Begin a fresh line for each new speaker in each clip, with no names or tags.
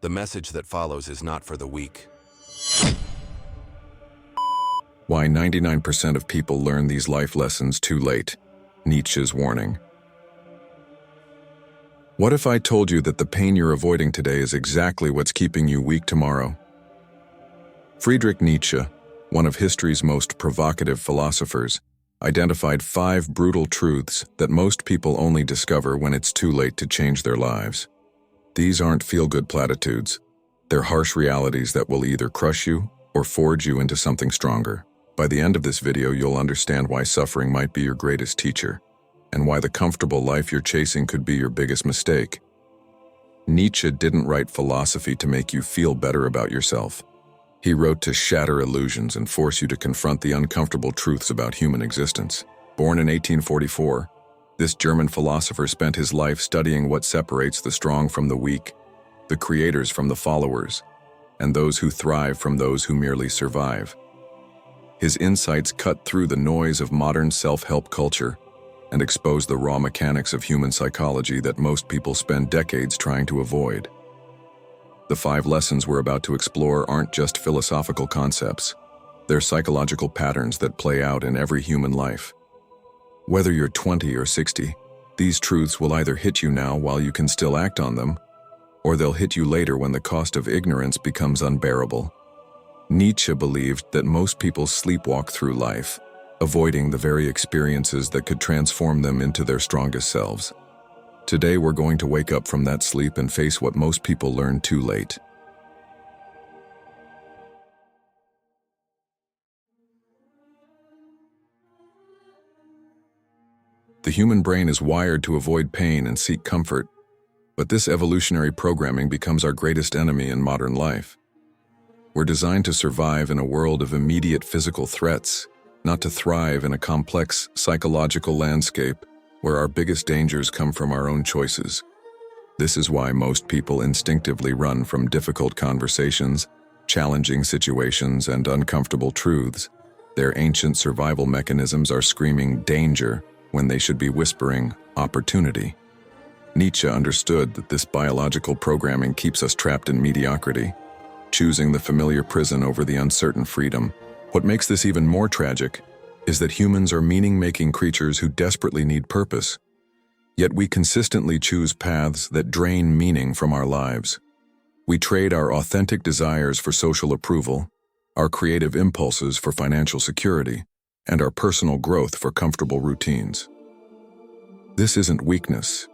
The message that follows is not for the weak.
Why 99% of people learn these life lessons too late. Nietzsche's warning. What if I told you that the pain you're avoiding today is exactly what's keeping you weak tomorrow? Friedrich Nietzsche, one of history's most provocative philosophers, identified 5 brutal truths that most people only discover when it's too late to change their lives. These aren't feel-good platitudes. They're harsh realities that will either crush you or forge you into something stronger. By the end of this video, you'll understand why suffering might be your greatest teacher, and why the comfortable life you're chasing could be your biggest mistake. Nietzsche didn't write philosophy to make you feel better about yourself. He wrote to shatter illusions and force you to confront the uncomfortable truths about human existence. Born in 1844, this German philosopher spent his life studying what separates the strong from the weak, the creators from the followers, and those who thrive from those who merely survive. His insights cut through the noise of modern self-help culture and exposed the raw mechanics of human psychology that most people spend decades trying to avoid. The 5 lessons we're about to explore aren't just philosophical concepts. They're psychological patterns that play out in every human life. Whether you're 20 or 60, these truths will either hit you now while you can still act on them, or they'll hit you later when the cost of ignorance becomes unbearable. Nietzsche believed that most people sleepwalk through life, avoiding the very experiences that could transform them into their strongest selves. Today we're going to wake up from that sleep and face what most people learn too late. The human brain is wired to avoid pain and seek comfort, but this evolutionary programming becomes our greatest enemy in modern life. We're designed to survive in a world of immediate physical threats, not to thrive in a complex psychological landscape where our biggest dangers come from our own choices. This is why most people instinctively run from difficult conversations, challenging situations, and uncomfortable truths. Their ancient survival mechanisms are screaming danger when they should be whispering opportunity. Nietzsche understood that this biological programming keeps us trapped in mediocrity, choosing the familiar prison over the uncertain freedom. What makes this even more tragic is that humans are meaning-making creatures who desperately need purpose. Yet we consistently choose paths that drain meaning from our lives. We trade our authentic desires for social approval, our creative impulses for financial security, and our personal growth for comfortable routines. This isn't weakness.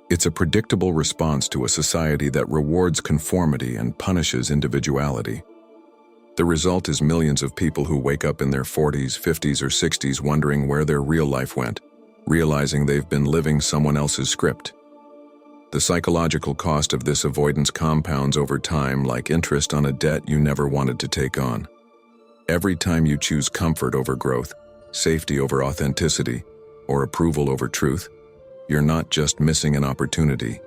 It's a predictable response to a society that rewards conformity and punishes individuality. The result is millions of people who wake up in their 40s, 50s, or 60s wondering where their real life went, realizing they've been living someone else's script. The psychological cost of this avoidance compounds over time like interest on a debt you never wanted to take on. Every time you choose comfort over growth, safety over authenticity, or approval over truth, you're not just missing an opportunity.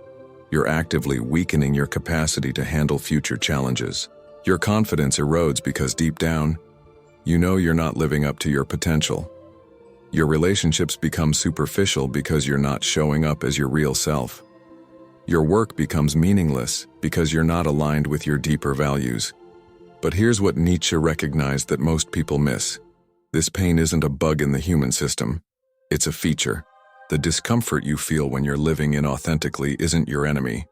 You're actively weakening your capacity to handle future challenges. Your confidence erodes because deep down, you know you're not living up to your potential. Your relationships become superficial because you're not showing up as your real self. Your work becomes meaningless because you're not aligned with your deeper values. But here's what Nietzsche recognized that most people miss. This pain isn't a bug in the human system. It's a feature. The discomfort you feel when you're living inauthentically isn't your enemy.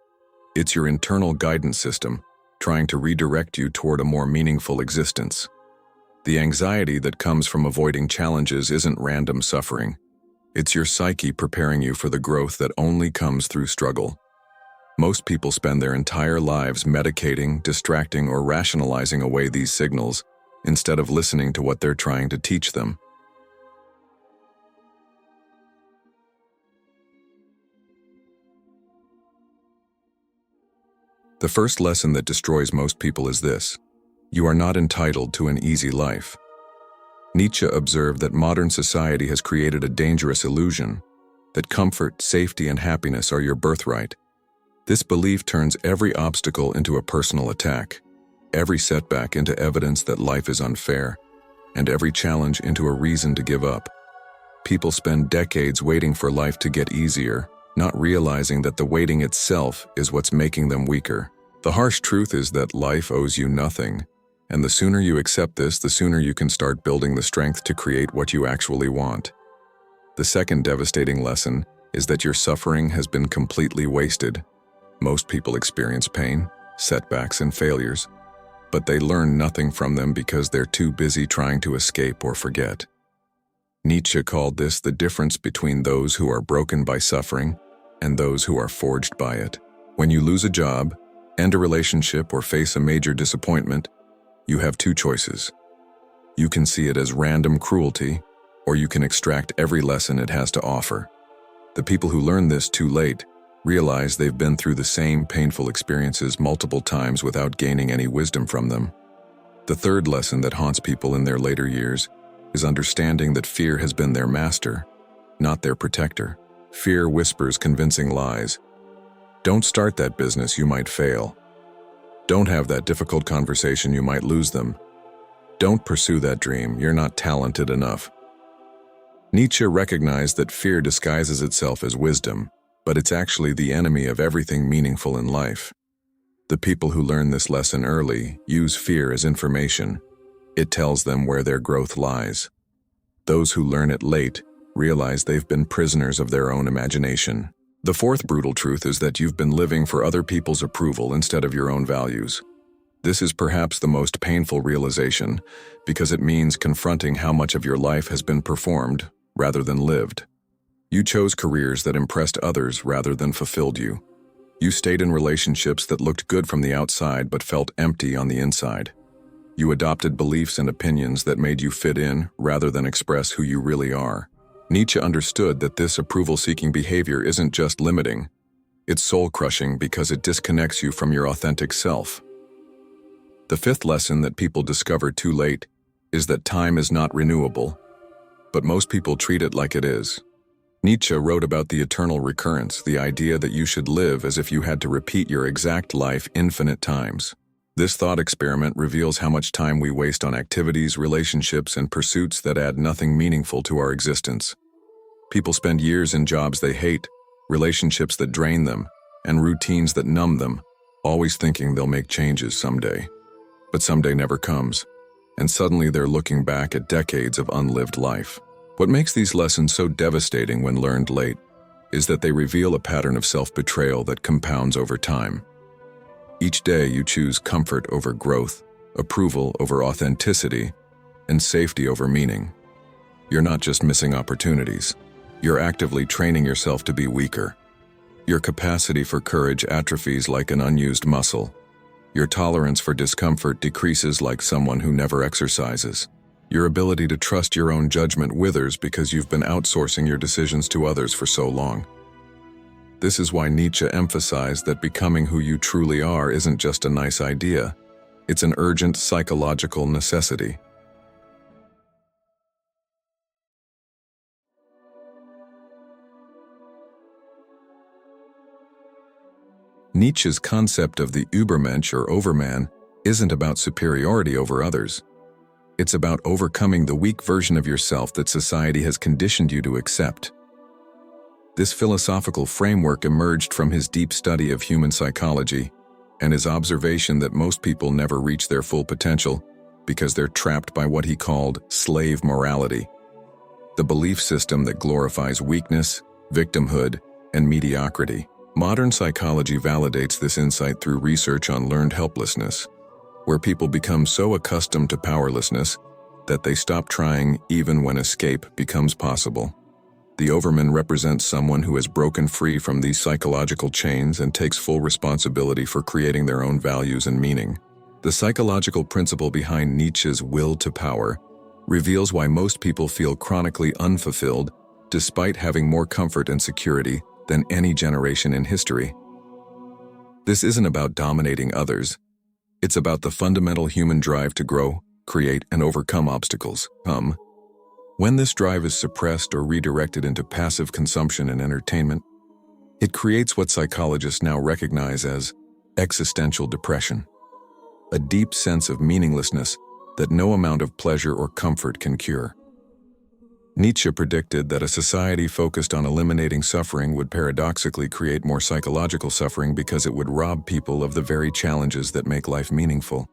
It's your internal guidance system, trying to redirect you toward a more meaningful existence. The anxiety that comes from avoiding challenges isn't random suffering. It's your psyche preparing you for the growth that only comes through struggle. Most people spend their entire lives medicating, distracting, or rationalizing away these signals instead of listening to what they're trying to teach them. The first lesson that destroys most people is this: you are not entitled to an easy life. Nietzsche observed that modern society has created a dangerous illusion, that comfort, safety, and happiness are your birthright. This belief turns every obstacle into a personal attack, every setback into evidence that life is unfair, and every challenge into a reason to give up. People spend decades waiting for life to get easier, not realizing that the waiting itself is what's making them weaker. The harsh truth is that life owes you nothing, and the sooner you accept this, the sooner you can start building the strength to create what you actually want. The second devastating lesson is that your suffering has been completely wasted. Most people experience pain, setbacks, and failures, but they learn nothing from them because they're too busy trying to escape or forget. Nietzsche called this the difference between those who are broken by suffering and those who are forged by it. When you lose a job, end a relationship, or face a major disappointment, you have two choices. You can see it as random cruelty, or you can extract every lesson it has to offer. The people who learn this too late realize they've been through the same painful experiences multiple times without gaining any wisdom from them. The third lesson that haunts people in their later years is understanding that fear has been their master, not their protector. Fear whispers convincing lies. Don't start that business, you might fail. Don't have that difficult conversation, you might lose them. Don't pursue that dream, you're not talented enough. Nietzsche recognized that fear disguises itself as wisdom, but it's actually the enemy of everything meaningful in life. The people who learn this lesson early use fear as information. It tells them where their growth lies. Those who learn it late realize they've been prisoners of their own imagination. The fourth brutal truth is that you've been living for other people's approval instead of your own values. This is perhaps the most painful realization because it means confronting how much of your life has been performed rather than lived. You chose careers that impressed others rather than fulfilled you. You stayed in relationships that looked good from the outside but felt empty on the inside. You adopted beliefs and opinions that made you fit in rather than express who you really are. Nietzsche understood that this approval-seeking behavior isn't just limiting, it's soul-crushing because it disconnects you from your authentic self. The fifth lesson that people discover too late is that time is not renewable, but most people treat it like it is. Nietzsche wrote about the eternal recurrence, the idea that you should live as if you had to repeat your exact life infinite times. This thought experiment reveals how much time we waste on activities, relationships, and pursuits that add nothing meaningful to our existence. People spend years in jobs they hate, relationships that drain them, and routines that numb them, always thinking they'll make changes someday. But someday never comes, and suddenly they're looking back at decades of unlived life. What makes these lessons so devastating when learned late is that they reveal a pattern of self-betrayal that compounds over time. Each day you choose comfort over growth, approval over authenticity, and safety over meaning. You're not just missing opportunities. You're actively training yourself to be weaker. Your capacity for courage atrophies like an unused muscle. Your tolerance for discomfort decreases like someone who never exercises. Your ability to trust your own judgment withers because you've been outsourcing your decisions to others for so long. This is why Nietzsche emphasized that becoming who you truly are isn't just a nice idea, it's an urgent psychological necessity. Nietzsche's concept of the Übermensch or overman isn't about superiority over others. It's about overcoming the weak version of yourself that society has conditioned you to accept. This philosophical framework emerged from his deep study of human psychology and his observation that most people never reach their full potential because they're trapped by what he called slave morality, the belief system that glorifies weakness, victimhood, and mediocrity. Modern psychology validates this insight through research on learned helplessness, where people become so accustomed to powerlessness that they stop trying even when escape becomes possible. The overman represents someone who has broken free from these psychological chains and takes full responsibility for creating their own values and meaning. The psychological principle behind Nietzsche's will to power reveals why most people feel chronically unfulfilled despite having more comfort and security than any generation in history. This isn't about dominating others. It's about the fundamental human drive to grow, create, and overcome obstacles. When this drive is suppressed or redirected into passive consumption and entertainment, it creates what psychologists now recognize as existential depression, a deep sense of meaninglessness that no amount of pleasure or comfort can cure. Nietzsche predicted that a society focused on eliminating suffering would paradoxically create more psychological suffering because it would rob people of the very challenges that make life meaningful.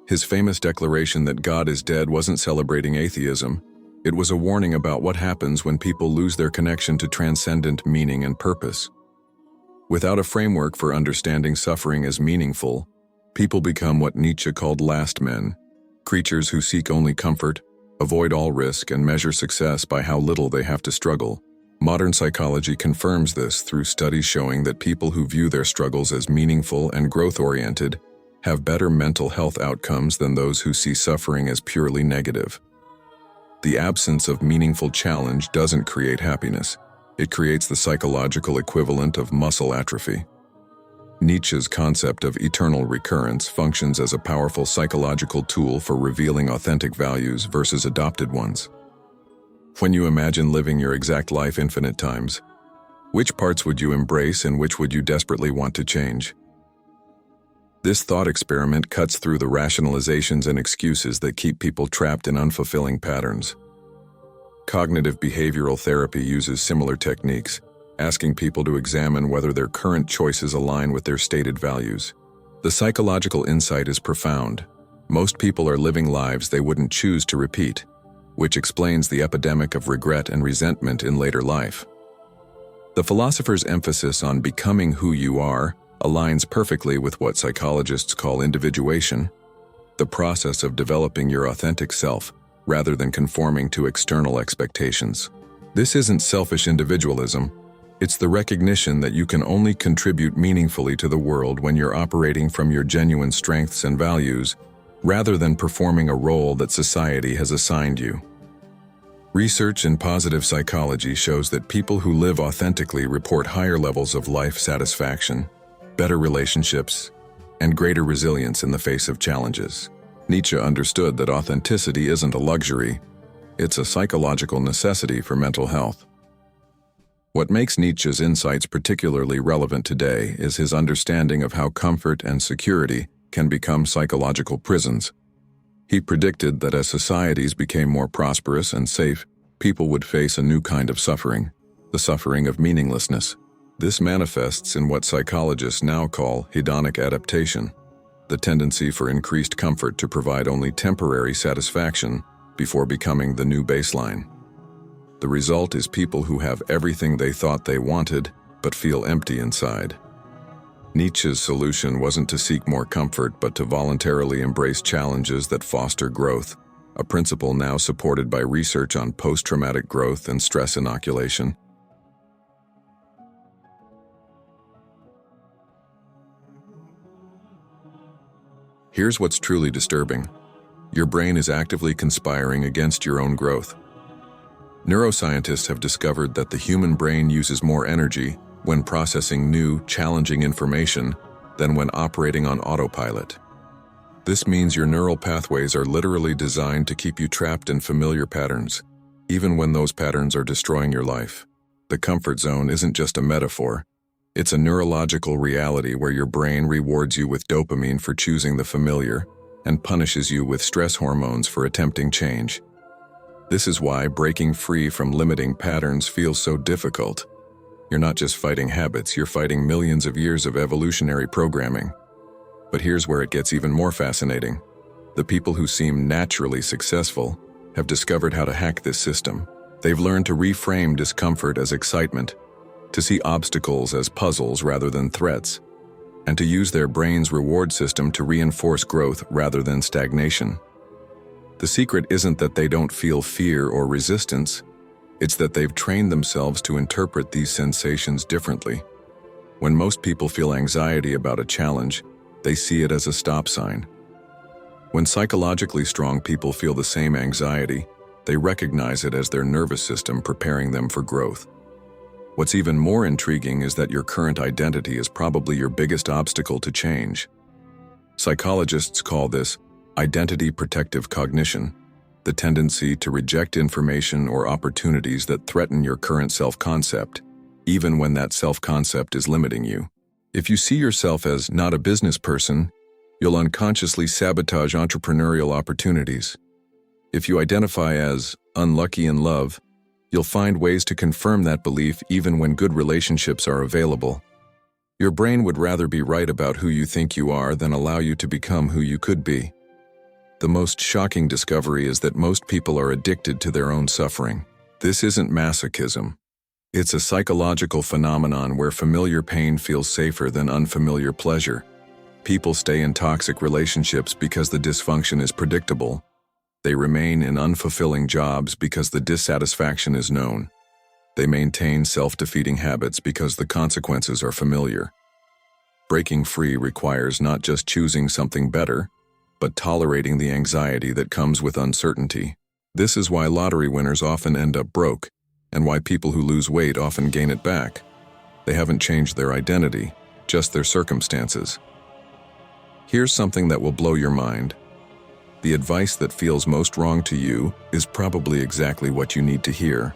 His famous declaration that God is dead wasn't celebrating atheism. It was a warning about what happens when people lose their connection to transcendent meaning and purpose. Without a framework for understanding suffering as meaningful, people become what Nietzsche called last men, creatures who seek only comfort, avoid all risk, and measure success by how little they have to struggle. Modern psychology confirms this through studies showing that people who view their struggles as meaningful and growth-oriented have better mental health outcomes than those who see suffering as purely negative. The absence of meaningful challenge doesn't create happiness. It creates the psychological equivalent of muscle atrophy. Nietzsche's concept of eternal recurrence functions as a powerful psychological tool for revealing authentic values versus adopted ones. When you imagine living your exact life infinite times, which parts would you embrace and which would you desperately want to change? This thought experiment cuts through the rationalizations and excuses that keep people trapped in unfulfilling patterns. Cognitive behavioral therapy uses similar techniques, asking people to examine whether their current choices align with their stated values. The psychological insight is profound. Most people are living lives they wouldn't choose to repeat, which explains the epidemic of regret and resentment in later life. The philosopher's emphasis on becoming who you are aligns perfectly with what psychologists call individuation, the process of developing your authentic self rather than conforming to external expectations. This isn't selfish individualism. It's the recognition that you can only contribute meaningfully to the world when you're operating from your genuine strengths and values, rather than performing a role that society has assigned you. Research in positive psychology shows that people who live authentically report higher levels of life satisfaction, better relationships, and greater resilience in the face of challenges. Nietzsche understood that authenticity isn't a luxury, it's a psychological necessity for mental health. What makes Nietzsche's insights particularly relevant today is his understanding of how comfort and security can become psychological prisons. He predicted that as societies became more prosperous and safe, people would face a new kind of suffering, the suffering of meaninglessness. This manifests in what psychologists now call hedonic adaptation, the tendency for increased comfort to provide only temporary satisfaction before becoming the new baseline. The result is people who have everything they thought they wanted, but feel empty inside. Nietzsche's solution wasn't to seek more comfort, but to voluntarily embrace challenges that foster growth, a principle now supported by research on post-traumatic growth and stress inoculation. Here's what's truly disturbing. Your brain is actively conspiring against your own growth. Neuroscientists have discovered that the human brain uses more energy when processing new, challenging information than when operating on autopilot. This means your neural pathways are literally designed to keep you trapped in familiar patterns, even when those patterns are destroying your life. The comfort zone isn't just a metaphor. It's a neurological reality where your brain rewards you with dopamine for choosing the familiar and punishes you with stress hormones for attempting change. This is why breaking free from limiting patterns feels so difficult. You're not just fighting habits, you're fighting millions of years of evolutionary programming. But here's where it gets even more fascinating. The people who seem naturally successful have discovered how to hack this system. They've learned to reframe discomfort as excitement, to see obstacles as puzzles rather than threats, and to use their brain's reward system to reinforce growth rather than stagnation. The secret isn't that they don't feel fear or resistance, it's that they've trained themselves to interpret these sensations differently. When most people feel anxiety about a challenge, they see it as a stop sign. When psychologically strong people feel the same anxiety, they recognize it as their nervous system preparing them for growth. What's even more intriguing is that your current identity is probably your biggest obstacle to change. Psychologists call this identity protective cognition, the tendency to reject information or opportunities that threaten your current self-concept, even when that self-concept is limiting you. If you see yourself as not a business person, you'll unconsciously sabotage entrepreneurial opportunities. If you identify as unlucky in love, You'll find ways to confirm that belief even when good relationships are available. Your brain would rather be right about who you think you are than allow you to become who you could be. The most shocking discovery is that most people are addicted to their own suffering. This isn't masochism. It's a psychological phenomenon where familiar pain feels safer than unfamiliar pleasure. People stay in toxic relationships because the dysfunction is predictable. They remain in unfulfilling jobs because the dissatisfaction is known. They maintain self-defeating habits because the consequences are familiar. Breaking free requires not just choosing something better, but tolerating the anxiety that comes with uncertainty. This is why lottery winners often end up broke, and why people who lose weight often gain it back. They haven't changed their identity, just their circumstances. Here's something that will blow your mind. The advice that feels most wrong to you is probably exactly what you need to hear.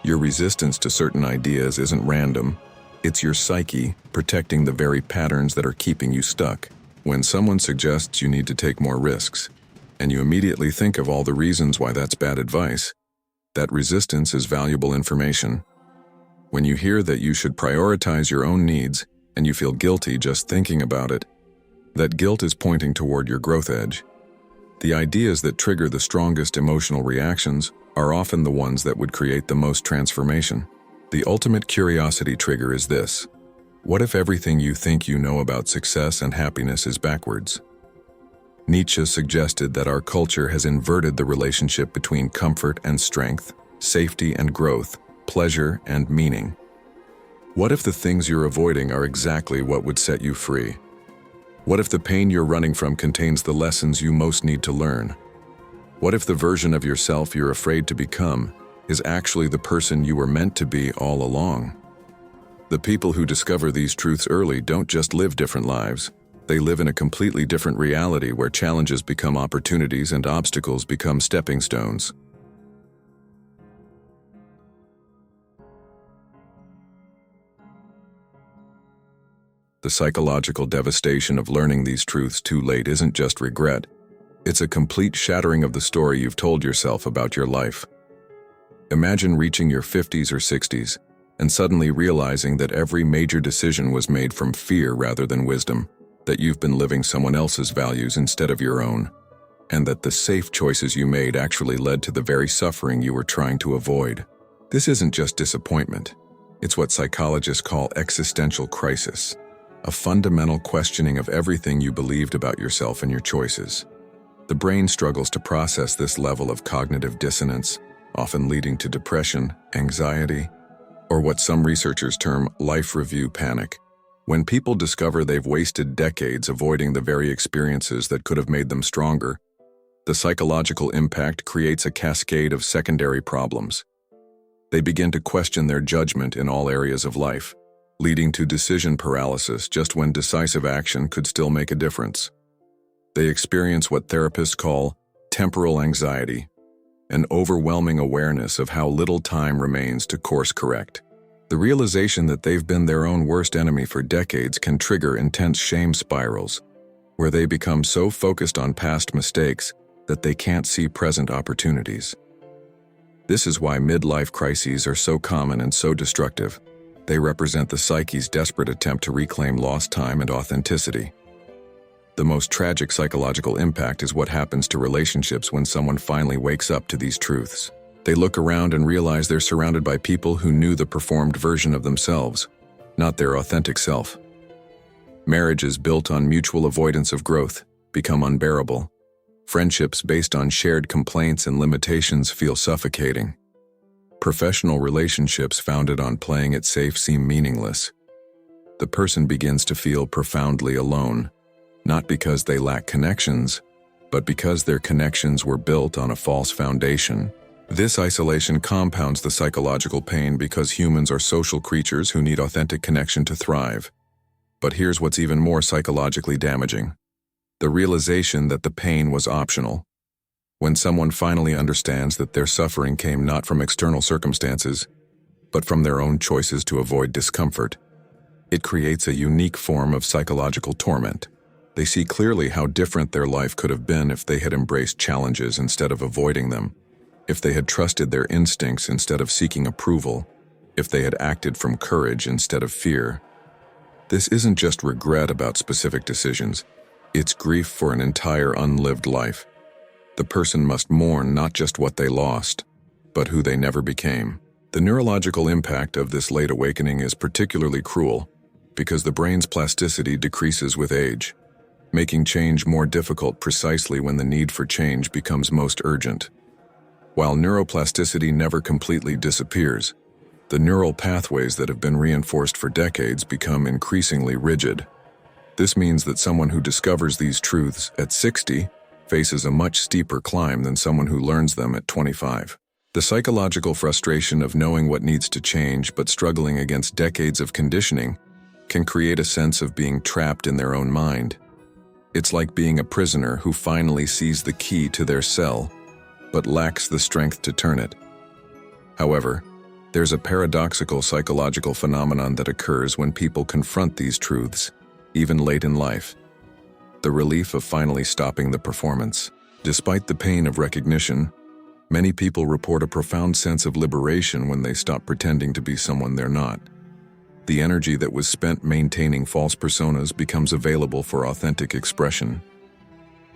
Your resistance to certain ideas isn't random. It's your psyche protecting the very patterns that are keeping you stuck. When someone suggests you need to take more risks, and you immediately think of all the reasons why that's bad advice, that resistance is valuable information. When you hear that you should prioritize your own needs and you feel guilty just thinking about it, that guilt is pointing toward your growth edge. The ideas that trigger the strongest emotional reactions are often the ones that would create the most transformation. The ultimate curiosity trigger is this: what if everything you think you know about success and happiness is backwards? Nietzsche suggested that our culture has inverted the relationship between comfort and strength, safety and growth, pleasure and meaning. What if the things you're avoiding are exactly what would set you free? What if the pain you're running from contains the lessons you most need to learn? What if the version of yourself you're afraid to become is actually the person you were meant to be all along? The people who discover these truths early don't just live different lives. They live in a completely different reality where challenges become opportunities and obstacles become stepping stones. The psychological devastation of learning these truths too late isn't just regret. It's a complete shattering of the story you've told yourself about your life. Imagine reaching your 50s or 60s and suddenly realizing that every major decision was made from fear rather than wisdom, that you've been living someone else's values instead of your own, and that the safe choices you made actually led to the very suffering you were trying to avoid. This isn't just disappointment. It's what psychologists call existential crisis, a fundamental questioning of everything you believed about yourself and your choices. The brain struggles to process this level of cognitive dissonance, often leading to depression, anxiety, or what some researchers term life review panic. When people discover they've wasted decades avoiding the very experiences that could have made them stronger, the psychological impact creates a cascade of secondary problems. They begin to question their judgment in all areas of life, leading to decision paralysis just when decisive action could still make a difference. They experience what therapists call temporal anxiety, an overwhelming awareness of how little time remains to course correct. The realization that they've been their own worst enemy for decades can trigger intense shame spirals, where they become so focused on past mistakes that they can't see present opportunities. This is why midlife crises are so common and so destructive. They represent the psyche's desperate attempt to reclaim lost time and authenticity. The most tragic psychological impact is what happens to relationships when someone finally wakes up to these truths. They look around and realize they're surrounded by people who knew the performed version of themselves, not their authentic self. Marriages built on mutual avoidance of growth become unbearable. Friendships based on shared complaints and limitations feel suffocating. Professional relationships founded on playing it safe seem meaningless. The person begins to feel profoundly alone, not because they lack connections, but because their connections were built on a false foundation. This isolation compounds the psychological pain because humans are social creatures who need authentic connection to thrive. But here's what's even more psychologically damaging: the realization that the pain was optional. When someone finally understands that their suffering came not from external circumstances, but from their own choices to avoid discomfort, it creates a unique form of psychological torment. They see clearly how different their life could have been if they had embraced challenges instead of avoiding them, if they had trusted their instincts instead of seeking approval, if they had acted from courage instead of fear. This isn't just regret about specific decisions, it's grief for an entire unlived life. The person must mourn not just what they lost, but who they never became. The neurological impact of this late awakening is particularly cruel because the brain's plasticity decreases with age, making change more difficult precisely when the need for change becomes most urgent. While neuroplasticity never completely disappears, the neural pathways that have been reinforced for decades become increasingly rigid. This means that someone who discovers these truths at 60 faces a much steeper climb than someone who learns them at 25. The psychological frustration of knowing what needs to change but struggling against decades of conditioning can create a sense of being trapped in their own mind. It's like being a prisoner who finally sees the key to their cell, but lacks the strength to turn it. However, there's a paradoxical psychological phenomenon that occurs when people confront these truths, even late in life: the relief of finally stopping the performance. Despite the pain of recognition, many people report a profound sense of liberation when they stop pretending to be someone they're not. The energy that was spent maintaining false personas becomes available for authentic expression.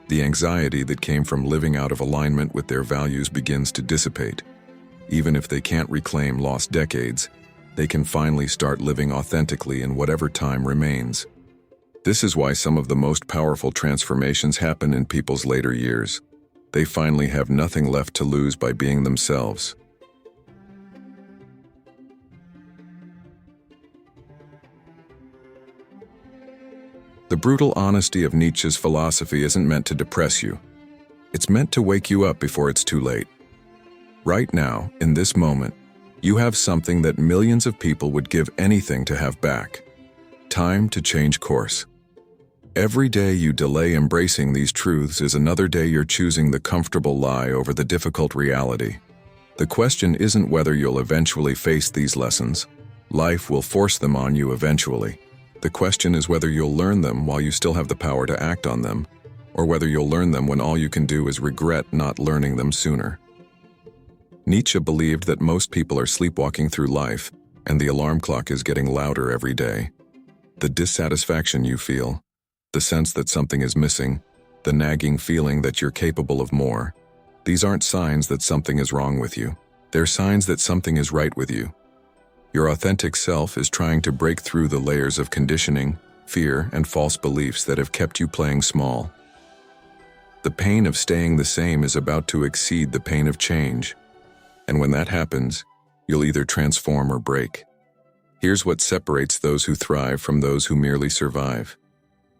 The anxiety that came from living out of alignment with their values begins to dissipate. Even if they can't reclaim lost decades, they can finally start living authentically in whatever time remains. This is why some of the most powerful transformations happen in people's later years. They finally have nothing left to lose by being themselves. The brutal honesty of Nietzsche's philosophy isn't meant to depress you. It's meant to wake you up before it's too late. Right now, in this moment, you have something that millions of people would give anything to have back. Time to change course. Every day you delay embracing these truths is another day you're choosing the comfortable lie over the difficult reality. The question isn't whether you'll eventually face these lessons. Life will force them on you eventually. The question is whether you'll learn them while you still have the power to act on them, or whether you'll learn them when all you can do is regret not learning them sooner. Nietzsche believed that most people are sleepwalking through life, and the alarm clock is getting louder every day. The dissatisfaction you feel, the sense that something is missing, the nagging feeling that you're capable of more, these aren't signs that something is wrong with you. They're signs that something is right with you. Your authentic self is trying to break through the layers of conditioning, fear, and false beliefs that have kept you playing small. The pain of staying the same is about to exceed the pain of change. And when that happens, you'll either transform or break. Here's what separates those who thrive from those who merely survive.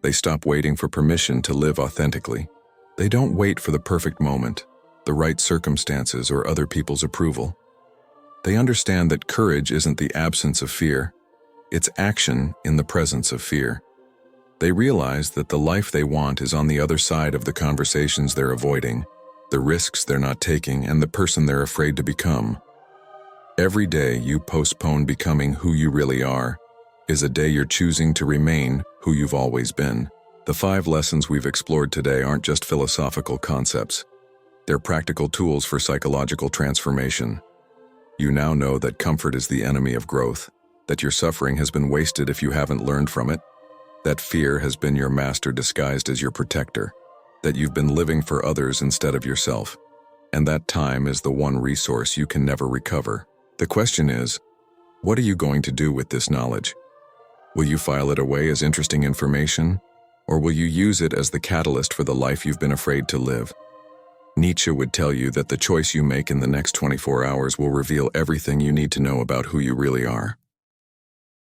They stop waiting for permission to live authentically. They don't wait for the perfect moment, the right circumstances, or other people's approval. They understand that courage isn't the absence of fear, it's action in the presence of fear. They realize that the life they want is on the other side of the conversations they're avoiding, the risks they're not taking, and the person they're afraid to become. Every day you postpone becoming who you really are is a day you're choosing to remain who you've always been. The 5 lessons we've explored today aren't just philosophical concepts. They're practical tools for psychological transformation. You now know that comfort is the enemy of growth, that your suffering has been wasted if you haven't learned from it, that fear has been your master disguised as your protector, that you've been living for others instead of yourself, and that time is the one resource you can never recover. The question is, what are you going to do with this knowledge? Will you file it away as interesting information, or will you use it as the catalyst for the life you've been afraid to live? Nietzsche would tell you that the choice you make in the next 24 hours will reveal everything you need to know about who you really are.